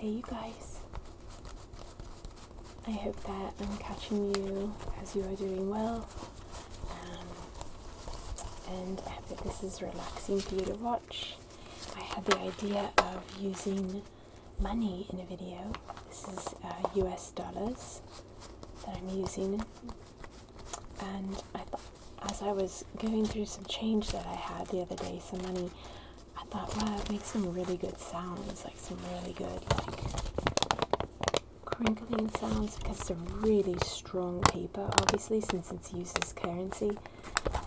Hey you guys, I hope that I'm catching you as you are doing well, and I hope that this is relaxing for you to watch. I had the idea of using money in a video. This is US dollars that I'm using, and I thought, as I was going through some change that I had the other day, some money, I thought, wow, it makes some really good sounds, like some really good, crinkling sounds, because it's a really strong paper, obviously, since it's used as currency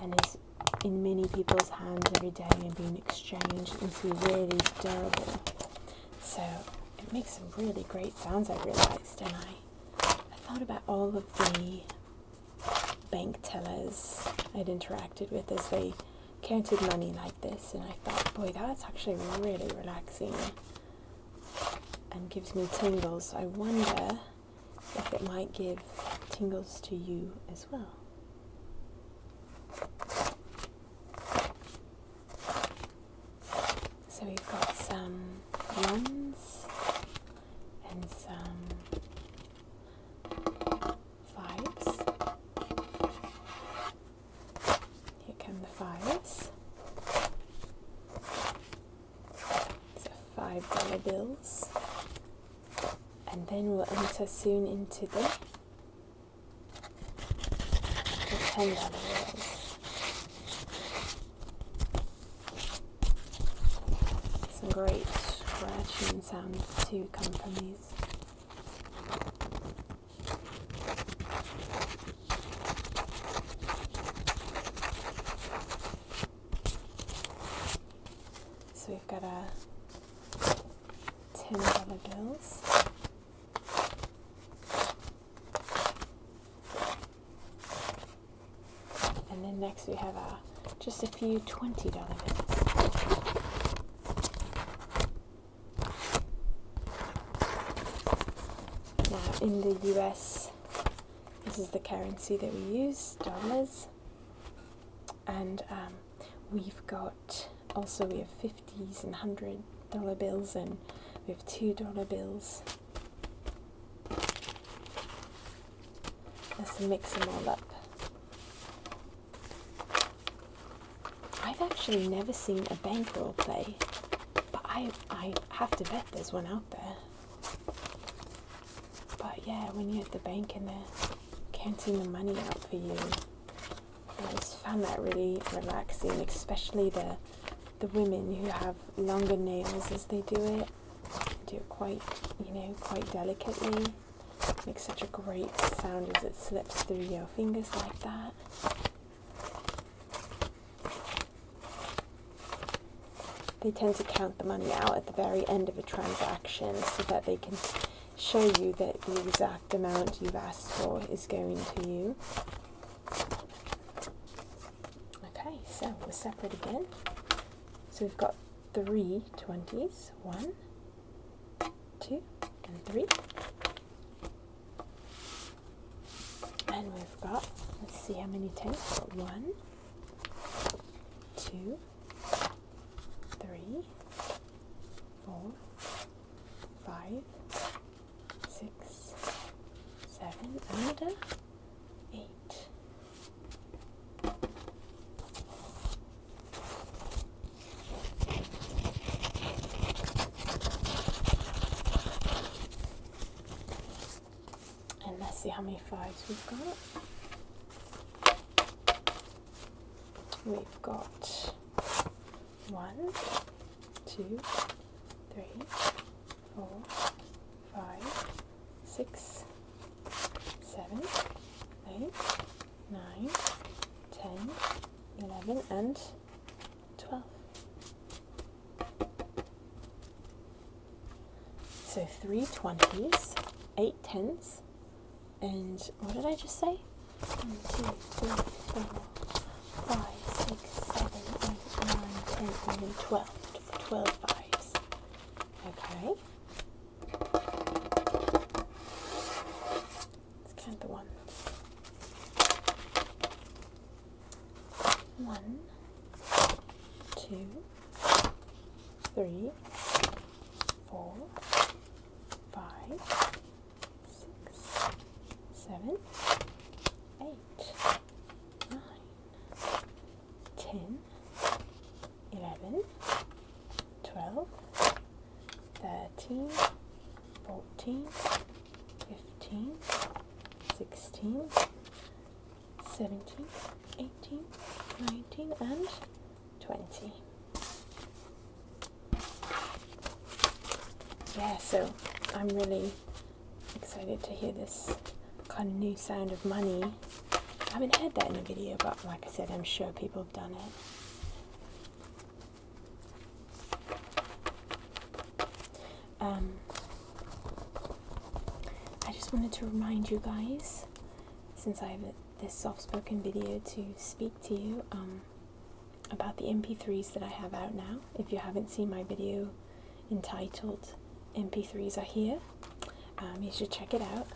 and is in many people's hands every day and being exchanged into really durable. So it makes some really great sounds, I realized, and I thought about all of the bank tellers I'd interacted with as they counted money like this, and I thought, boy, that's actually really relaxing and gives me tingles. I wonder if it might give tingles to you as well. So we've got some ones and some fives. Here come the fives. So $5 bills. And then we'll enter soon into the $10 bills. Some great scratching sounds too come from these. So we've got a $10 bills. And then next we have just a few $20 bills. Now in the US, this is the currency that we use, dollars. And we have 50s and $100 bills, and we have $2 bills. Let's mix them all up. I've actually never seen a bankroll play, but I have to bet there's one out there. But yeah, when you're at the bank and they're counting the money out for you, I just found that really relaxing, especially the women who have longer nails as they do it. Do it quite delicately. Makes such a great sound as it slips through your fingers like that. They tend to count the money out at the very end of a transaction so that they can show you that the exact amount you've asked for is going to you. Okay, so we're separate again. So we've got 3 20s, 1, 2, and 3. And we've got, let's see how many 10s. We've got 1, 2, 3, 4, 5, 6, 7, and 8. And let's see how many 5s we've got. We've got 1, 2, 3, 4, 5, 6, 7, 8, 9, 10, 11, and 12. So 3 20s, 8 10s, and what did I just say? 1, 2, 3, 4, 5, 6, 7, 8, 9, 10, 11, 12. 12 fives. Okay. Let's count the ones. 1, 2, 3, 4, 5, 6, 7, 8, 9, 10, 11, 12, 13, 14, 15, 16, 17, 18, 19, and 20. Yeah, so I'm really excited to hear this kind of new sound of money. I haven't heard that in a video, but like I said, I'm sure people have done it. I just wanted to remind you guys, since I have this soft-spoken video to speak to you about the MP3s that I have out now. If you haven't seen my video entitled MP3s Are Here, you should check it out.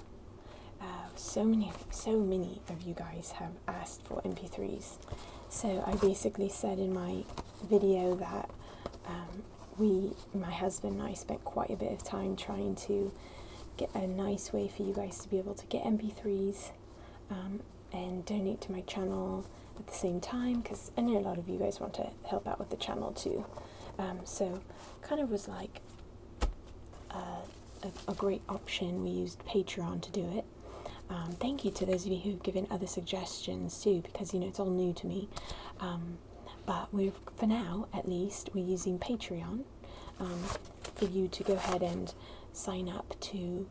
So many of you guys have asked for MP3s. So I basically said in my video that my husband and I spent quite a bit of time trying to get a nice way for you guys to be able to get MP3s and donate to my channel at the same time, because I know a lot of you guys want to help out with the channel too. So kind of was like a great option. We used Patreon to do it. Thank you to those of you who've given other suggestions too, because it's all new to me. But for now, at least, we're using Patreon for you to go ahead and sign up to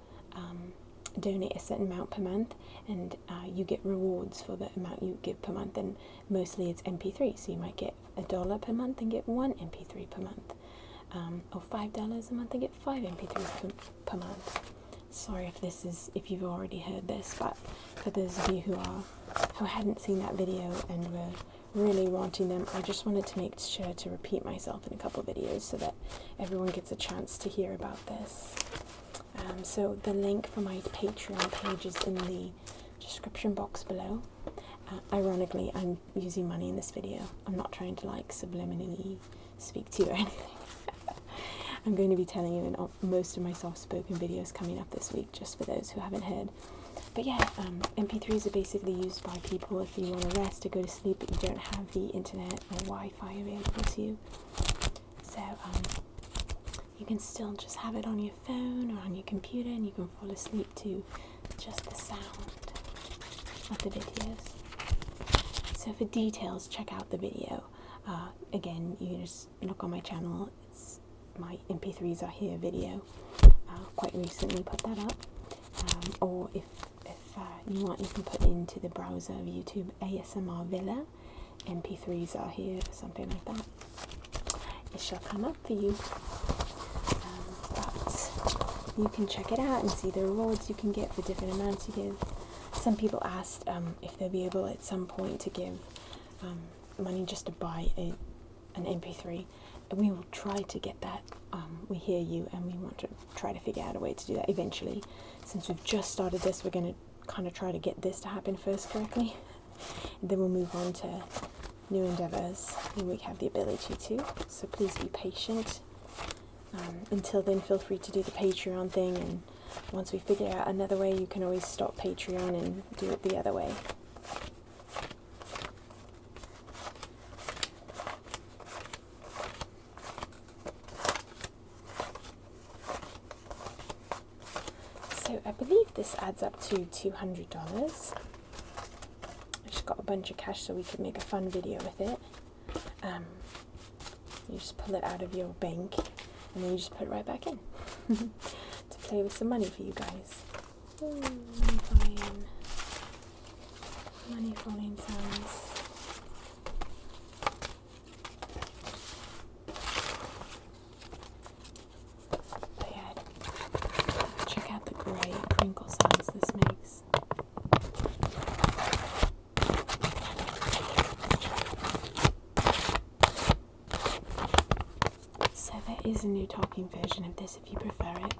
donate a certain amount per month, and you get rewards for the amount you give per month, and mostly it's MP3, so you might get $1 per month and get 1 MP3 per month, or $5 a month and get 5 MP3s per month. Sorry if you've already heard this, but for those of you who hadn't seen that video and were really wanting them, I just wanted to make sure to repeat myself in a couple videos so that everyone gets a chance to hear about this. So the link for my Patreon page is in the description box below. Ironically, I'm using money in this video. I'm not trying to subliminally speak to you or anything. I'm going to be telling you in most of my soft-spoken videos coming up this week, just for those who haven't heard. But yeah, MP3s are basically used by people if you want to rest or go to sleep but you don't have the internet or Wi-Fi available to you. So you can still just have it on your phone or on your computer, and you can fall asleep to just the sound of the videos. So for details, check out the video. Again, you just look on my channel. It's my MP3s Are Here video. Quite recently put that up. Or if you want, you can put into the browser of YouTube ASMRVilla, MP3s Are Here, or something like that. It shall come up for you. But you can check it out and see the rewards you can get for different amounts you give. Some people asked if they'll be able at some point to give money just to buy an MP3. And we will try to get that. We hear you, and we want to try to figure out a way to do that eventually. Since we've just started this, we're going to kind of try to get this to happen first correctly, and then we'll move on to new endeavors when we have the ability to. So please be patient. Until then, feel free to do the Patreon thing, and once we figure out another way, you can always stop Patreon and do it the other way. So I believe this adds up to $200. I just got a bunch of cash so we could make a fun video with it. You just pull it out of your bank, and then you just put it right back in to play with some money for you guys. Ooh, money falling sounds. But yeah, check out the grey crinkle sounds this makes. So there is a new talking version of this if you prefer it.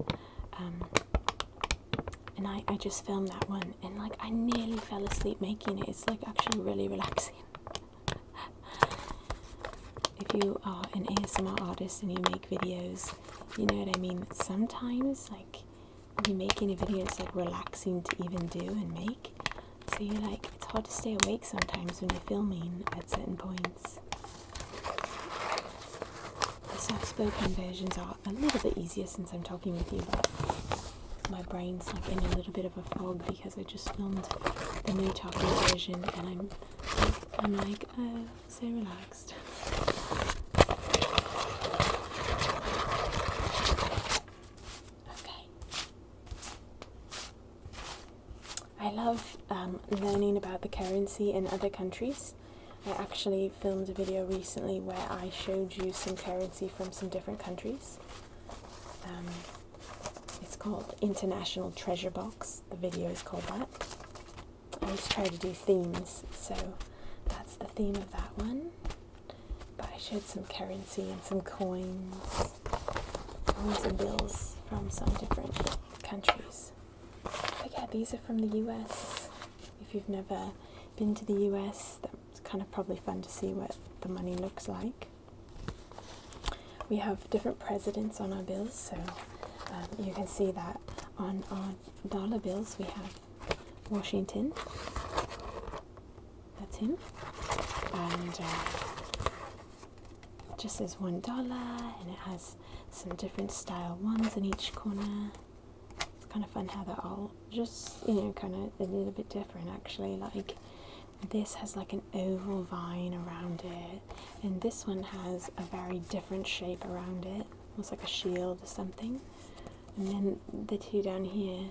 And I just filmed that one, and I nearly fell asleep making it. It's actually really relaxing. If you are an ASMR artist and you make videos, you know what I mean. Sometimes you're making a video, it's like relaxing to even do and make. So you're like, it's hard to stay awake sometimes when you're filming at certain points. The soft-spoken versions are a little bit easier since I'm talking with you, but my brain's like in a little bit of a fog because I just filmed the no talking version, and I'm like, so relaxed. Okay. I love learning about the currency in other countries. I actually filmed a video recently where I showed you some currency from some different countries. It's called International Treasure Box. The video is called that. I always try to do themes, so that's the theme of that one. But I showed some currency and some coins and bills from some different countries. But yeah, these are from the US. If you've never been to the US, that's kind of probably fun to see what the money looks like. We have different presidents on our bills, so you can see that on our dollar bills we have Washington. That's him. And it just says $1, and it has some different style ones in each corner. It's kind of fun how they're all just, kind of a little bit different actually. Like this has like an oval vine around it, and this one has a very different shape around it, almost like a shield or something. And then the two down here,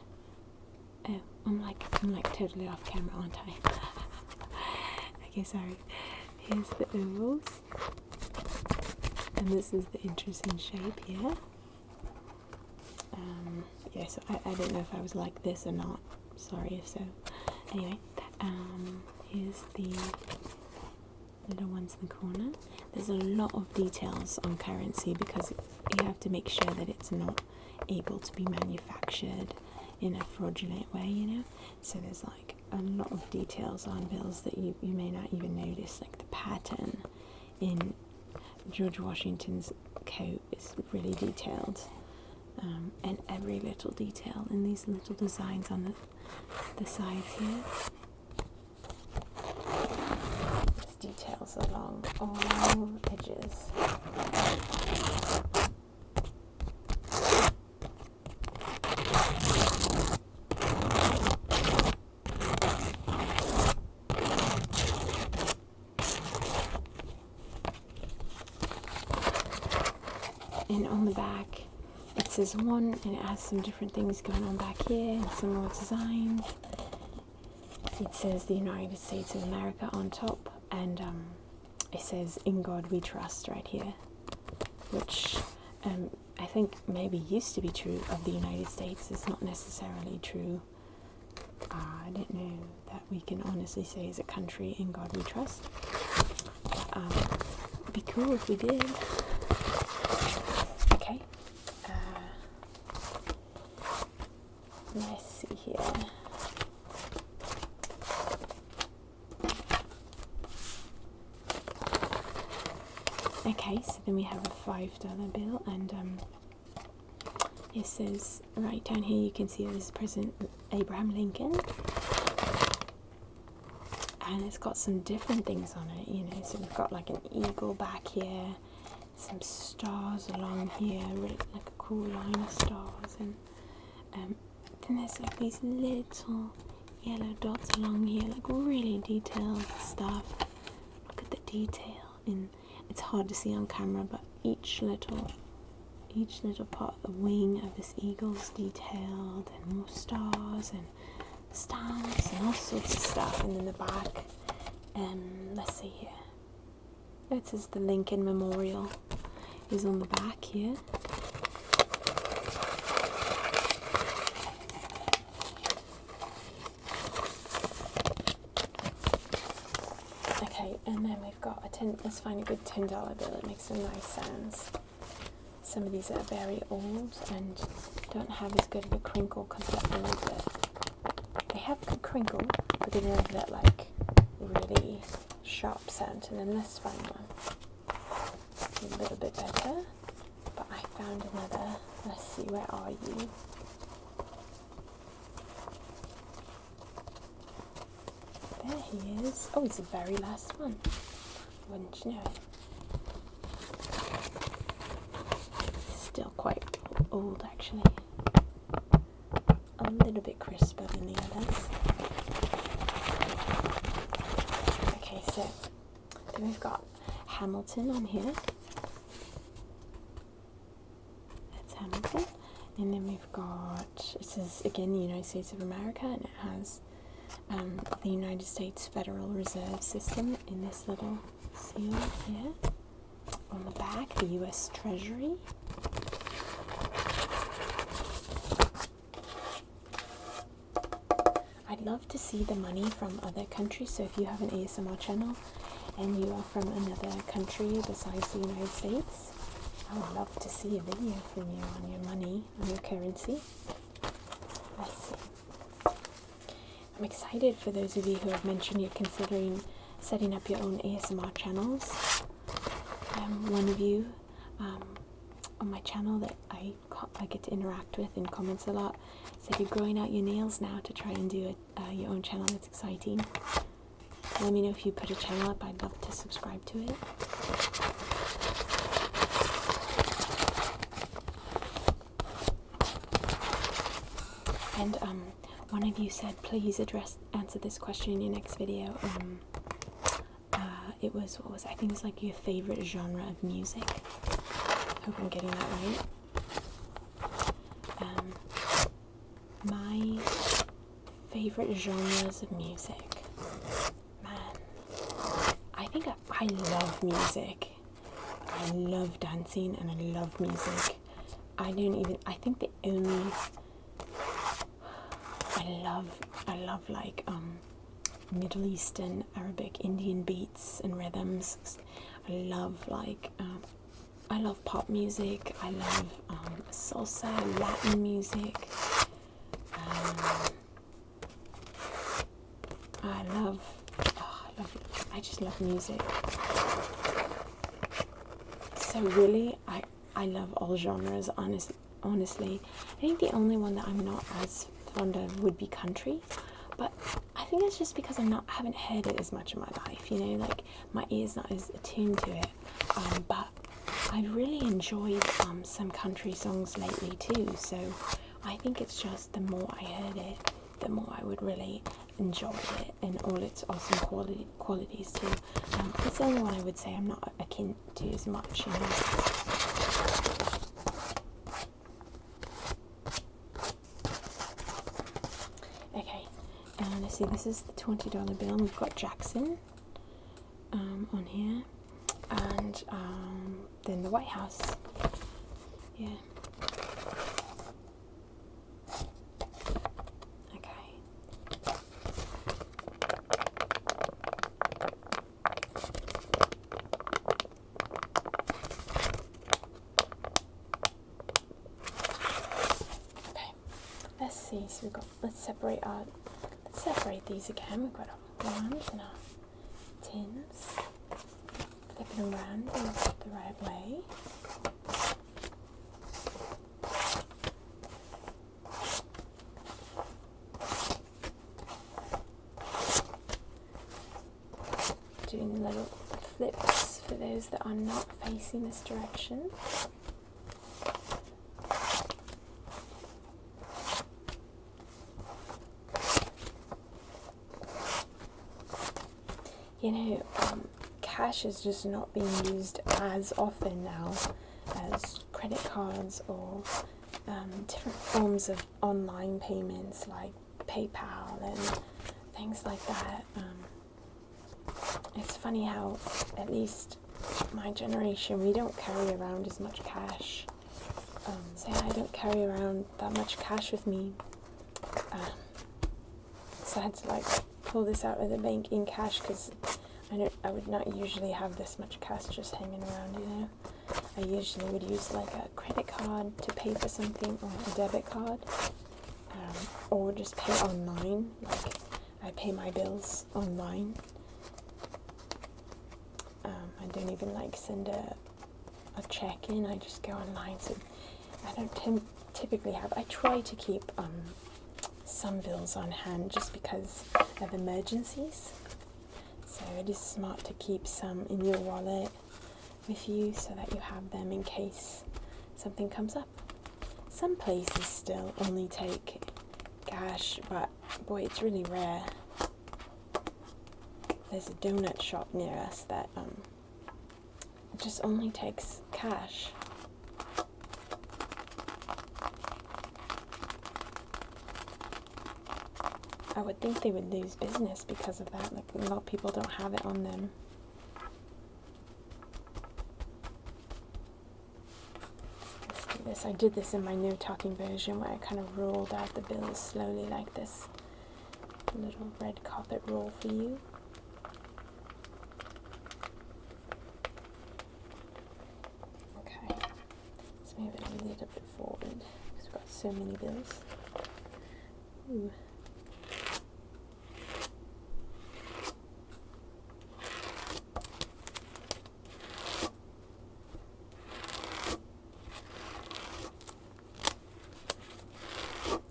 oh, I'm like totally off camera, aren't I? Okay, sorry. Here's the ovals, and this is the interesting shape here. Yeah, so I don't know if I was like this or not. Sorry if so. Anyway, here's the little ones in the corner. There's a lot of details on currency because you have to make sure that it's not able to be manufactured in a fraudulent way, So there's like a lot of details on bills that you may not even notice, like the pattern in George Washington's coat is really detailed, and every little detail in these little designs on the sides here. Just details along all edges. And on the back it says 1, and it has some different things going on back here and some more designs. It says the United States of America on top, and it says "In God We Trust" right here, which I think maybe used to be true of the United States. It's not necessarily true. I don't know that we can honestly say as a country, "In God We Trust." It'd be cool if we did. Okay. Let's see here. Okay, so then we have a $5 bill, and it says right down here you can see this is President Abraham Lincoln, and it's got some different things on it, so we've got like an eagle back here, some stars along here, really like a cool line of stars, and then there's like these little yellow dots along here, like really detailed stuff. Look at the detail it's hard to see on camera, but each little part of the wing of this eagle is detailed, and more stars and stamps and all sorts of stuff. And then the back, let's see here. It says the Lincoln Memorial is on the back here. Okay, and then we've got let's find a good $10 bill that makes some nice sounds. Some of these are very old and don't have as good of a crinkle compared to they have good crinkle, but they don't have that like really sharp sound. And then let's find one a little bit better. But I found another. Let's see, where are you? here's, oh, it's the very last one. Wouldn't you know it? Still quite old, actually. A little bit crisper than the others. Okay, so then we've got Hamilton on here. That's Hamilton. And then we've got, it says again the United States of America, and it has the United States Federal Reserve System in this little seal here. On the back, the US Treasury. I'd love to see the money from other countries, so if you have an ASMR channel and you are from another country besides the United States, I would love to see a video from you on your money, on your currency. Let's see. I'm excited for those of you who have mentioned you're considering setting up your own ASMR channels. One of you on my channel that I get to interact with and comments a lot said you're growing out your nails now to try and do your own channel. That's exciting. Let me know if you put a channel up. I'd love to subscribe to it. And one of you said, please answer this question in your next video. It was, what was, I think it's like your favorite genre of music. Hope I'm getting that right. My favorite genres of music. Man, I think I love music. I love dancing and I love music. I think the only, I love like Middle Eastern, Arabic, Indian beats and rhythms. I love I love pop music. I love salsa, Latin music. I just love music. So really, I love all genres, honestly. I think the only one that I'm not as fond of would be country, but I think that's just because I haven't heard it as much in my life, you know, like my ear's not as attuned to it, but I've really enjoyed some country songs lately too, so I think it's just the more I heard it, the more I would really enjoy it and all its awesome qualities too. That's the only one I would say I'm not akin to as much, you know. Okay, let's see, this is the $20 bill, and we've got Jackson on here, and then the White House. Yeah. Let's see, so let's separate these again. We've got our ones and our tins. Flip them around in the right way. Doing little flips for those that are not facing this direction. You know, cash is just not being used as often now as credit cards or different forms of online payments like PayPal and things like that. It's funny how, at least my generation, we don't carry around as much cash. So I don't carry around that much cash with me. So I had to pull this out of the bank in cash because I would not usually have this much cash just hanging around, you know. I usually would use a credit card to pay for something, or a debit card, or just pay online. I pay my bills online. I don't even send a check in. I just go online. So I don't typically have. I try to keep some bills on hand just because of emergencies. So it is smart to keep some in your wallet with you so that you have them in case something comes up. Some places still only take cash, but boy, it's really rare. There's a donut shop near us that just only takes cash. I would think they would lose business because of that. Like, a lot of people don't have it on them. Let's do this. I did this in my no talking version where I kind of rolled out the bills slowly like this. A little red carpet roll for you. Okay, let's move it a little bit forward because we've got so many bills. Ooh.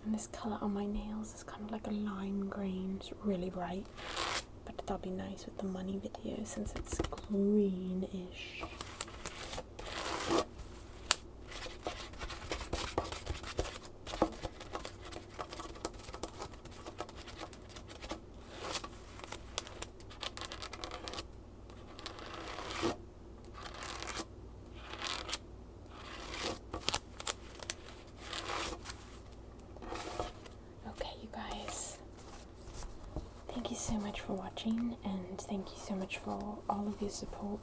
And this colour on my nails is kind of like a lime green. It's really bright, but that'll be nice with the money video since it's greenish. Thank you so much for watching, and thank you so much for all of your support.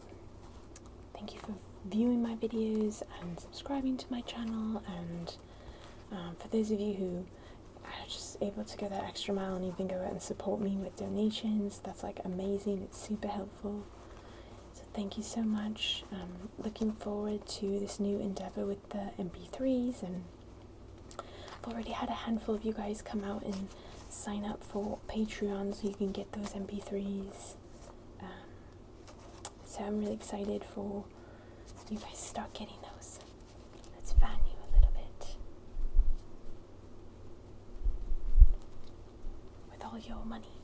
Thank you for viewing my videos and subscribing to my channel, and for those of you who are just able to go that extra mile and even go out and support me with donations, that's like amazing. It's super helpful. So thank you so much. Looking forward to this new endeavor with the MP3s, and I've already had a handful of you guys come out and sign up for Patreon so you can get those MP3s. So I'm really excited for you guys to start getting those. Let's fan you a little bit with all your money.